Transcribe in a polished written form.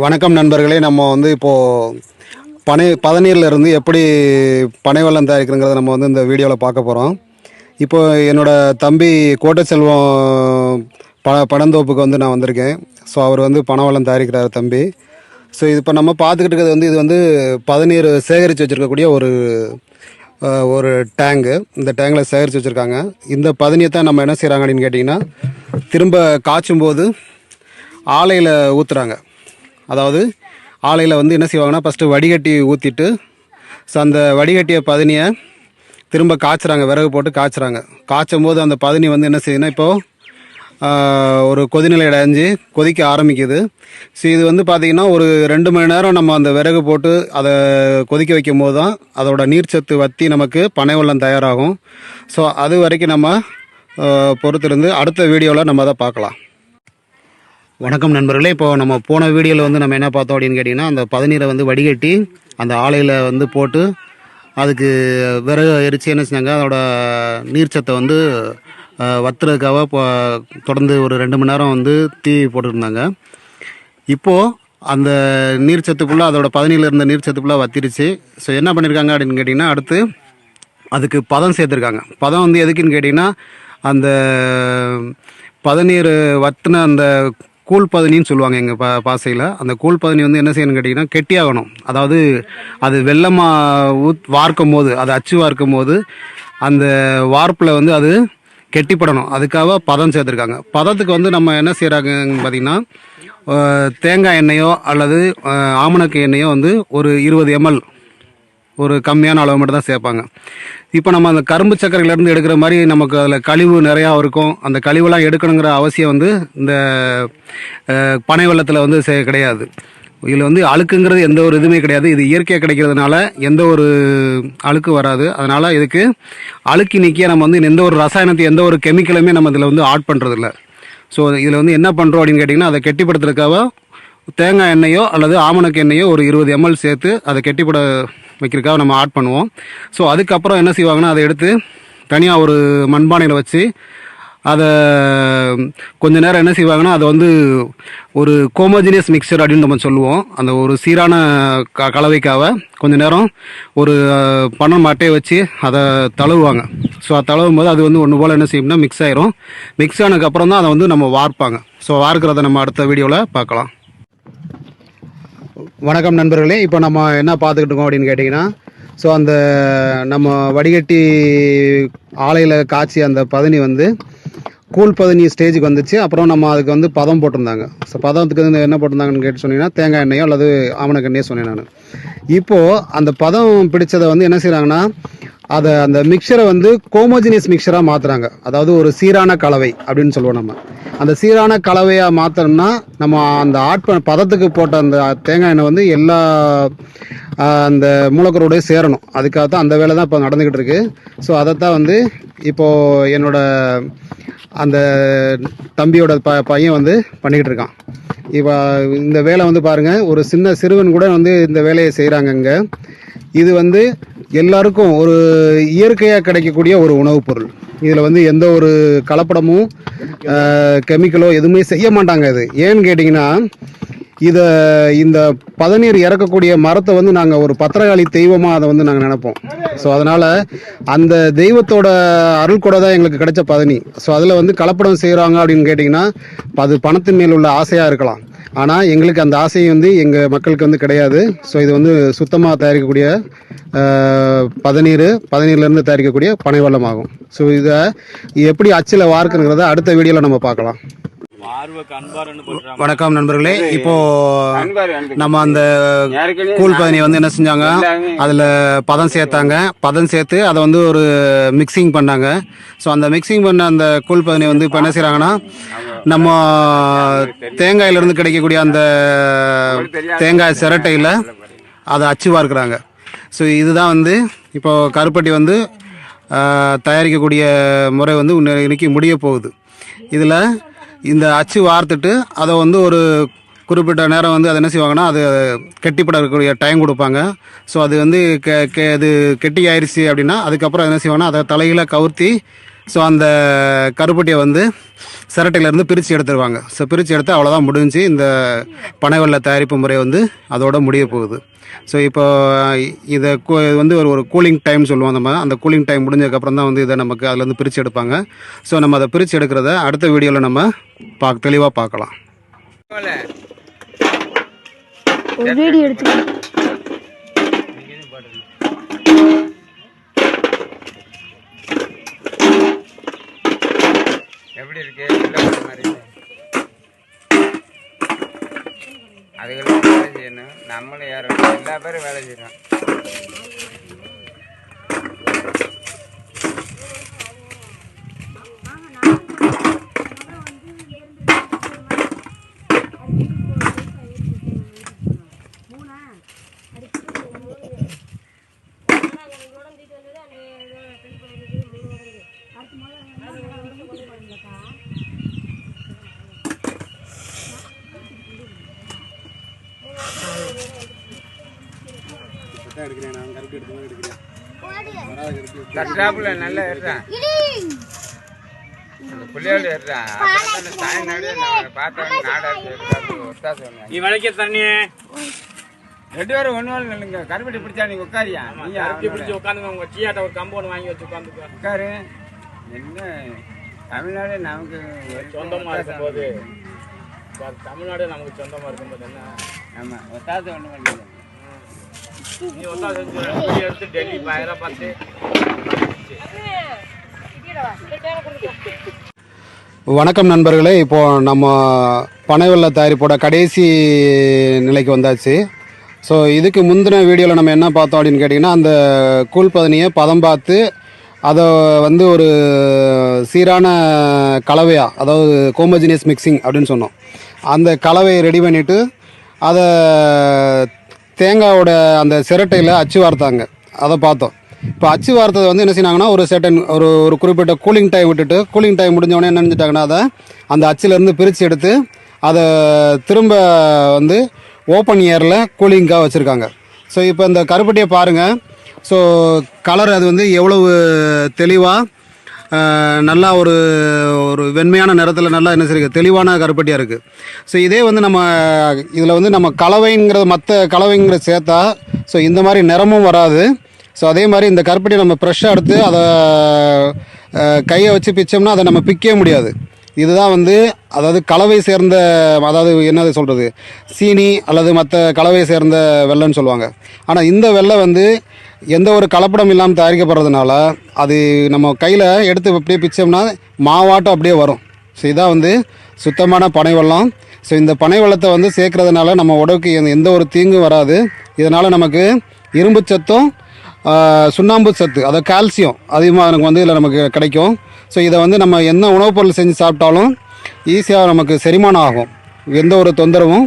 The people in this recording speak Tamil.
வணக்கம் நண்பர்களே. நம்ம இப்போது பதநீர்லேருந்து எப்படி பனை வெல்லம் தயாரிக்கிறங்கிறத நம்ம இந்த வீடியோவில் பார்க்க போகிறோம். இப்போ என்னோடய தம்பி கோட்டை செல்வம் பனந்தோப்புக்கு நான் வந்திருக்கேன். ஸோ அவர் பனை வெல்லம் தயாரிக்கிறார் தம்பி. ஸோ இது இப்போ நம்ம பார்த்துக்கிட்டு இருக்கிறது இது பதநீர் சேகரித்து வச்சுருக்கக்கூடிய ஒரு டேங்கு. இந்த டேங்கில் சேகரித்து வச்சுருக்காங்க. இந்த பதனியை தான் நம்ம என்ன செய்கிறாங்க அப்படின்னு கேட்டிங்கன்னா, திரும்ப காய்ச்சும் போது ஆலையில் ஊற்றுறாங்க. அதாவது ஆலையில் என்ன செய்வாங்கன்னா, ஃபஸ்ட்டு வடிகட்டி ஊற்றிட்டு ஸோ அந்த வடிகட்டிய பதனியை திரும்ப காய்ச்சுறாங்க, விறகு போட்டு காய்ச்சுறாங்க. காய்ச்சும் போது அந்த பதனி என்ன செய்யுதுன்னா, இப்போது ஒரு கொதிநிலை அடைஞ்சு கொதிக்க ஆரம்பிக்குது. ஸோ இது பார்த்திங்கன்னா ஒரு 2 மணி நேரம் நம்ம அந்த விறகு போட்டு அதை கொதிக்க வைக்கும் போது தான் அதோட நீர்ச்சத்து வற்றி நமக்கு பனை வெல்லம் தயாராகும். ஸோ அது வரைக்கும் நம்ம பொறுத்திருந்து அடுத்த வீடியோவில் நம்ம அதை பார்க்கலாம். வணக்கம் நண்பர்களே. இப்போது நம்ம போன வீடியோவில் நம்ம என்ன பார்த்தோம் அப்படின்னு கேட்டிங்கன்னா, அந்த பதநீரை வடிகட்டி அந்த ஆலையில் போட்டு அதுக்கு விறகு எரித்து என்ன செஞ்சாங்க, அதோட நீர்ச்சத்தை வத்துறதுக்காக தொடர்ந்து ஒரு 2 மணி நேரம் தீ போட்டுருந்தாங்க. இப்போது அந்த நீர்ச்சத்துக்குள்ளே அதோட பதனியில் இருந்த நீர்ச்சத்துக்குள்ளே வத்திருச்சு. ஸோ என்ன பண்ணியிருக்காங்க அப்படின்னு கேட்டிங்கன்னா, அடுத்து அதுக்கு பதம் சேர்த்துருக்காங்க. பதம் எதுக்குன்னு கேட்டிங்கன்னா, அந்த பதநீர் வத்தின அந்த கூழ் பதனின்னு சொல்லுவாங்க எங்கள் பாசையில். அந்த கூழ் பதனி என்ன செய்யணும்னு கேட்டிங்கன்னா, கெட்டியாகணும். அதாவது அது வெள்ளமாக வார்க்கும் போது, அது அச்சு வார்க்கும் போது அந்த வார்ப்பில் அது கெட்டிப்படணும். அதுக்காக பதம் சேர்த்துருக்காங்க. பதத்துக்கு நம்ம என்ன செய்கிறாங்கன்னு பார்த்திங்கன்னா, தேங்காய் எண்ணெயோ அல்லது ஆமணக்கு எண்ணெயோ ஒரு 20 ml, ஒரு கம்மியான அளவு மட்டும் தான் சேர்ப்பாங்க. இப்போ நம்ம அந்த கரும்பு சர்க்கரையிலேருந்து எடுக்கிற மாதிரி நமக்கு அதில் கழிவு நிறையா இருக்கும். அந்த கழிவுலாம் எடுக்கணுங்கிற அவசியம் இந்த பனை வெல்லத்தில் கிடையாது. இதில் அழுக்குங்கிறது எந்த ஒரு இதுவுமே கிடையாது. இது இயற்கையாக கிடைக்கிறதுனால எந்த ஒரு அழுக்கு வராது. அதனால் இதுக்கு அழுக்கி நீக்கிய நம்ம எந்த ஒரு ரசாயனத்தையும் எந்த ஒரு கெமிக்கலுமே நம்ம இதில் ஆட் பண்ணுறதில்ல. ஸோ இதில் என்ன பண்ணுறோம் அப்படின்னு கேட்டிங்கன்னா, அதை கெட்டிப்படுத்துறதுக்காக தேங்காய் எண்ணெயோ அல்லது ஆமணக்கு எண்ணெயோ ஒரு 20 ml சேர்த்து அதை கெட்டிப்பட வைக்கிறதுக்காக நம்ம ஆட் பண்ணுவோம். ஸோ அதுக்கப்புறம் என்ன செய்வாங்கன்னா, அதை எடுத்து தனியாக ஒரு மண்பானையில் வச்சு அதை கொஞ்சம் நேரம் என்ன செய்வாங்கன்னா, அதை ஒரு ஹோமோஜினியஸ் மிக்சர் அப்படின்னு நம்ம சொல்லுவோம். அந்த ஒரு சீரான கலவைக்காக கொஞ்சம் நேரம் ஒரு பனை மட்டையை வச்சு அதை தழுவுவாங்க. ஸோ அதை தழுவும் போது அது ஒன்று போல் என்ன செய்யும்னா மிக்ஸ் ஆயிரும். மிக்ஸ் ஆனதுக்கப்புறம் தான் அதை நம்ம வார்ப்பாங்க. ஸோ வார்க்கிறத நம்ம அடுத்த வீடியோவில் பார்க்கலாம். வணக்கம் நண்பர்களே. இப்போ நம்ம என்ன பார்த்துக்கிட்டு இருக்கோம் அப்படின்னு கேட்டிங்கன்னா, ஸோ அந்த நம்ம வடிகட்டி ஆலையில் காய்ச்சி அந்த பதனி கூழ் பதனி ஸ்டேஜுக்கு வந்துச்சு. அப்புறம் நம்ம அதுக்கு பதம் போட்டிருந்தாங்க. ஸோ பதத்துக்கு என்ன போட்டிருந்தாங்கன்னு கேட்டு சொன்னீங்கன்னா, தேங்காய் எண்ணெயோ அல்லது ஆமணக்கு எண்ணெயோ சொன்னேன் நான். இப்போது அந்த பதம் பிடிச்சதை என்ன செய்கிறாங்கன்னா, அதை அந்த மிக்சரை ஹோமோஜினியஸ் மிக்சராக மாற்றுறாங்க. அதாவது ஒரு சீரான கலவை அப்படின்னு சொல்லுவோம். நம்ம அந்த சீரான கலவையாக மாற்றணும்னா நம்ம அந்த பதத்துக்கு போட்ட அந்த தேங்காய் எண்ணெய் எல்லா அந்த மூலக்கரோடய சேரணும். அதுக்காக தான் அந்த வேலை தான் இப்போ நடந்துக்கிட்டு இருக்குது. ஸோ அதைத்தான் இப்போது என்னோட அந்த தம்பியோட பையன் பண்ணிக்கிட்டு இருக்கான். இப்போ இந்த வேலை பாருங்கள், ஒரு சிறுவன் கூட இந்த வேலையை செய்கிறாங்க. இங்கே இது எல்லாருக்கும் ஒரு இயற்கையாக கிடைக்கக்கூடிய ஒரு உணவுப் பொருள். இதில் எந்த ஒரு கலப்படமும் கெமிக்கலோ எதுவுமே செய்ய மாட்டாங்க. இது ஏன்னு கேட்டிங்கன்னா, இந்த பதநீர் இறக்கக்கூடிய மரத்தை நாங்கள் ஒரு பத்திரகாளி தெய்வமாக அதை நாங்கள் நினைப்போம். ஸோ அதனால் அந்த தெய்வத்தோட அருள் கூட தான் எங்களுக்கு கிடைச்ச பதனி. ஸோ அதில் கலப்படம் செய்கிறாங்க அப்படின்னு கேட்டிங்கன்னா, அது பணத்தின் மேல் உள்ள ஆசையாக இருக்கலாம். ஆனால் எங்களுக்கு அந்த ஆசை எங்கள் மக்களுக்கு கிடையாது. ஸோ இது சுத்தமாக தயாரிக்கக்கூடிய பதநீர்லேருந்து தயாரிக்கக்கூடிய பனை வெல்லம் ஆகும். ஸோ இதை எப்படி அச்சில் வார்க்குங்கிறத அடுத்த வீடியோவில் நம்ம பார்க்கலாம். வணக்கம் நண்பர்களே. இப்போ நம்ம அந்த கூழ் பதனியை என்ன செஞ்சாங்க, அதில் பதம் சேர்த்தாங்க. பதம் சேர்த்து அதை ஒரு மிக்சிங் பண்ணாங்க. ஸோ அந்த மிக்சிங் பண்ண அந்த கூழ் பதனியை இப்போ என்ன செய்கிறாங்கன்னா, நம்ம தேங்காயிலிருந்து கிடைக்கக்கூடிய அந்த தேங்காய் சிரட்டையில் அதை அச்சு வார்க்குறாங்க. ஸோ இதுதான் இப்போ கருப்பட்டி தயாரிக்கக்கூடிய முறை இன்னைக்கு முடிய போகுது. இதில் இந்த அச்சு வார்த்துட்டு அதை ஒரு குறிப்பிட்ட நேரம் அதை என்ன செய்வாங்கன்னா, அது கெட்டிப்படக்கூடிய டைம் கொடுப்பாங்க. ஸோ அது இது கெட்டி ஆயிடுச்சு அப்படின்னா அதுக்கப்புறம் என்ன செய்வாங்கன்னா, அதை தலையில் கவுர்த்தி ஸோ அந்த கருப்பட்டியை வந்து சிரட்டையிலேருந்து பிரித்து எடுத்துருவாங்க. ஸோ பிரித்து எடுத்து அவ்வளோதான் முடிஞ்சு. இந்த பனை வெல்ல தயாரிப்பு முறை வந்து அதோட முடிய போகுது. ஸோ இப்போ இதை வந்து ஒரு கூலிங் டைம் சொல்லுவோம் நம்ம. அந்த கூலிங் டைம் முடிஞ்சதுக்கப்புறம் தான் வந்து இதை நமக்கு அதுலேருந்து பிரித்து எடுப்பாங்க. ஸோ நம்ம அதை பிரித்து எடுக்கிறத அடுத்த வீடியோவில் நம்ம தெளிவாக பார்க்கலாம். ஒரு வீடியோ எடுத்துக்கலாம். எப்படி இருக்கு அதுக்கெல்லாம் வேலை செய்யணும். நம்மளும் யாரும் எல்லா பேரும் வேலை செய்யணும். தட்டாப்புல நல்லா ஏறான், அந்த புள்ளையோடு ஏறான். தாய்நாடு பார்த்தவங்க நாடாச்சு. நீ வளைக்க தண்ணி 2 பேரும் 1 நாள் நில்லுங்க. கருப்பட்டி பிடிச்சா நீங்க உட்காரியா? நீங்க பிடிச்சி உட்காந்துங்க. உங்க டீயாட்ட ஒரு கம்பவுண்ட் வாங்கி வச்சு உட்காரு. என்ன தமிழ்நாடு நமக்கு சொந்தமா இருக்கும் போது, தமிழ்நாடு நமக்கு சொந்தமா இருக்கும் போது என்ன ஆமா ஒத்தாசை ஒண்ணு பண்ணி நீ ஒத்தாசை எடுத்து டெல்லி பயரா பார்த்து. வணக்கம் நண்பர்களே. இப்போது நம்ம பனை வெல்ல தயாரிப்போட கடைசி நிலைக்கு வந்தாச்சு. ஸோ இதுக்கு முந்தின வீடியோவில் நம்ம என்ன பார்த்தோம் அப்படின்னு கேட்டிங்கன்னா, அந்த கூழ் பதனியை பதம் பார்த்து அதை வந்து ஒரு சீரான கலவையாக, அதாவது ஹோமோஜினியஸ் மிக்சிங் அப்படின்னு சொன்னோம். அந்த கலவையை ரெடி பண்ணிவிட்டு அதை தேங்காயோட அந்த சிரட்டையில் அச்சு வார்த்தாங்க. அதை பார்த்தோம். இப்போ அச்சு வார்த்ததை வந்து என்ன செய்யறாங்கன்னா, ஒரு குறிப்பிட்ட கூலிங் டைம் விட்டுட்டு, கூலிங் டைம் முடிஞ்சவொடனே என்ன நினச்சிட்டாங்கன்னா, அதை அந்த அச்சிலேருந்து பிரித்து எடுத்து அதை திரும்ப வந்து ஓப்பன் ஏரில் கூலிங்காக வச்சுருக்காங்க. ஸோ இப்போ இந்த கருப்பட்டியை பாருங்கள். ஸோ கலர் அது வந்து எவ்வளவு தெளிவாக நல்லா ஒரு வெண்மையான நிறத்தில் நல்லா என்ன செய்யுது, தெளிவான கருப்பட்டியாக இருக்குது. ஸோ இதே வந்து நம்ம இதில் வந்து நம்ம கலவைங்கிறது மற்ற கலவைங்கிற சேர்த்தா ஸோ இந்த மாதிரி நிறமும் வராது. ஸோ அதே மாதிரி இந்த கருப்பட்டியை நம்ம ஃப்ரெஷ்ஷாக எடுத்து அதை கையை வச்சு பிச்சோம்னா அதை நம்ம பிக்கவே முடியாது. இதுதான் வந்து அதாவது கலவை சேர்ந்த, அதாவது என்னது சொல்கிறது, சீனி அல்லது மற்ற கலவை சேர்ந்த வெல்லைன்னு சொல்லுவாங்க. ஆனால் இந்த வெல்லை வந்து எந்த ஒரு கலப்படம் இல்லாமல் தயாரிக்கப்படுறதுனால அது நம்ம கையில் எடுத்து அப்படியே பிச்சோம்னா மாவாட்டம் அப்படியே வரும். ஸோ இதான் வந்து சுத்தமான பனை வெல்லம். ஸோ இந்த பனை வெல்லத்தை வந்து சேர்க்கறதுனால நம்ம உடலுக்கு எந்த ஒரு தீங்கும் வராது. இதனால் நமக்கு இரும்பு சத்தும் சுண்ணாம்பு சத்து, அதாவது கால்சியம் அதிகமாக எனக்கு வந்து இதில் நமக்கு கிடைக்கும். ஸோ இதை வந்து நம்ம என்ன உணவுப் பொருள் செஞ்சு சாப்பிட்டாலும் ஈஸியாக நமக்கு செரிமானம் ஆகும். எந்த ஒரு தொந்தரவும்